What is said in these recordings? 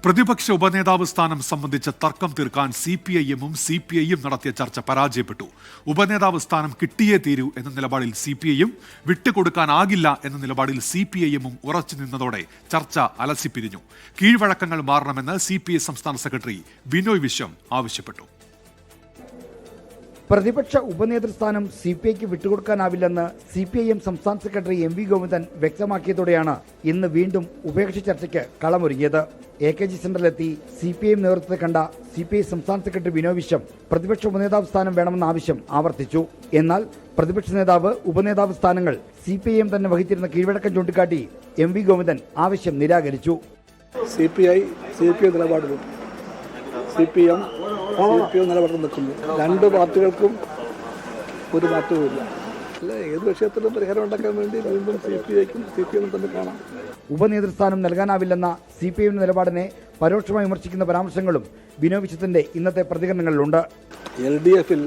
പ്രതിപക്ഷ ഉപനേതാവ് സ്ഥാനം സംബന്ധിച്ച തർക്കം തീർക്കാൻ സിപിഐഎമ്മും സിപിഐയും നടത്തിയ ചർച്ച പരാജയപ്പെട്ടു. ഉപനേതാവ് സ്ഥാനം കിട്ടിയേ തീരൂ എന്ന നിലപാടിൽ സിപിഐയും വിട്ടുകൊടുക്കാനാകില്ല എന്ന നിലപാടിൽ സിപിഐഎമ്മും ഉറച്ചു നിന്നതോടെ ചർച്ച അലസിപ്പിരിഞ്ഞു. കീഴ്വഴക്കങ്ങൾ മാറണമെന്ന് സിപിഐ സംസ്ഥാന സെക്രട്ടറി ബിനോയ് വിശ്വം ആവശ്യപ്പെട്ടു. പ്രതിപക്ഷ ഉപനേതൃസ്ഥാനം സിപിഐക്ക് വിട്ടുകൊടുക്കാനാവില്ലെന്ന് സിപിഐഎം സംസ്ഥാന സെക്രട്ടറി എം.വി. ഗോവിന്ദൻ വ്യക്തമാക്കിയതോടെയാണ് ഇന്ന് വീണ്ടും ഉഭയകക്ഷി ചർച്ചയ്ക്ക് കളമൊരുങ്ങിയത്. AKG സെന്ററിലെത്തി സിപിഐഎം നേതൃത്വത്തെ കണ്ട സിപിഐ സംസ്ഥാന സെക്രട്ടറി ബിനോയ് വിശ്വം പ്രതിപക്ഷ ഉപനേതാവ് സ്ഥാനം വേണമെന്ന ആവശ്യം ആവർത്തിച്ചു. എന്നാൽ പ്രതിപക്ഷ നേതാവ് ഉപനേതാവ് സ്ഥാനങ്ങൾ സിപിഐഎം തന്നെ വഹിച്ചിരുന്ന കീഴ്വഴക്കം ചൂണ്ടിക്കാട്ടി എം.വി. ഗോവിന്ദൻ ആവശ്യം നിരാകരിച്ചു. സിപിഐ നിലപാടിലും സിപിഎം നിലപാടിൽ നിൽക്കുന്നു. രണ്ട് പാർട്ടികൾക്കും ഒരു മാറ്റവുമില്ല. അല്ല, ഏത് വിഷയത്തിലും പരിഹാരം ഉണ്ടാക്കാൻ വേണ്ടി വീണ്ടും സിപിഐക്കും സിപിഎമ്മും തന്നെ കാണാം. ഉപനേതൃസ്ഥാനം നൽകാനാവില്ലെന്ന സിപിഐഎം നിലപാടിനെ പരോക്ഷമായി വിമർശിക്കുന്ന പരാമർശങ്ങളും ബിനോയ് വിശ്വത്തിന്റെ ഇന്നത്തെ പ്രതികരണങ്ങളിലുണ്ട്. LDF-ൽ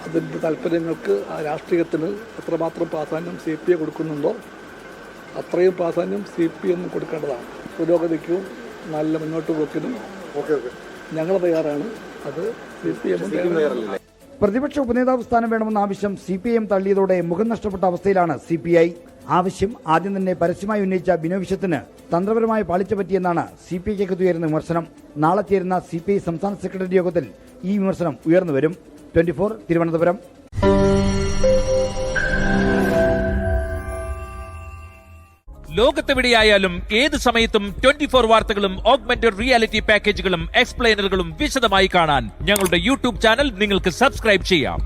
അതിൻ്റെ താല്പര്യങ്ങൾക്ക് ആ രാഷ്ട്രീയത്തിന് എത്രമാത്രം പ്രാധാന്യം CPI കൊടുക്കുന്നുണ്ടോ അത്രയും പ്രാധാന്യം CPM കൊടുക്കേണ്ടതാണ്. പുരോഗതിക്കും നല്ല മുന്നോട്ട് പോക്കിനും ഞങ്ങൾ തയ്യാറാണ്. അത് CPM തയ്യാറല്ല. പ്രതിപക്ഷ ഉപനേതാവ് സ്ഥാനം വേണമെന്ന ആവശ്യം സിപിഐഎം തള്ളിയതോടെ മുഖം നഷ്ടപ്പെട്ട അവസ്ഥയിലാണ് CPI. ആവശ്യം ആദ്യം തന്നെ പരസ്യമായി ഉന്നയിച്ച ബിനോയ് വിശ്വത്തിന് തന്ത്രപരമായ പാളിച്ച പറ്റിയെന്നാണ് CPIക്ക് ഉയരുന്ന വിമർശനം. നാളെ ചേരുന്ന CPI സംസ്ഥാന സെക്രട്ടറി യോഗത്തിൽ ഈ വിമർശനം ഉയർന്നുവരും. 24 തിരുവനന്തപുരം. ലോകത്തെവിടെയായാലും ഏത് സമയത്തും 24 വാർത്തകളും ഓഗ്മെന്റഡ് റിയാലിറ്റി പാക്കേജുകളും എക്സ്പ്ലെയിനറുകളും വിശദമായി കാണാൻ ഞങ്ങളുടെ യൂട്യൂബ് ചാനൽ നിങ്ങൾക്ക് സബ്സ്ക്രൈബ് ചെയ്യാം.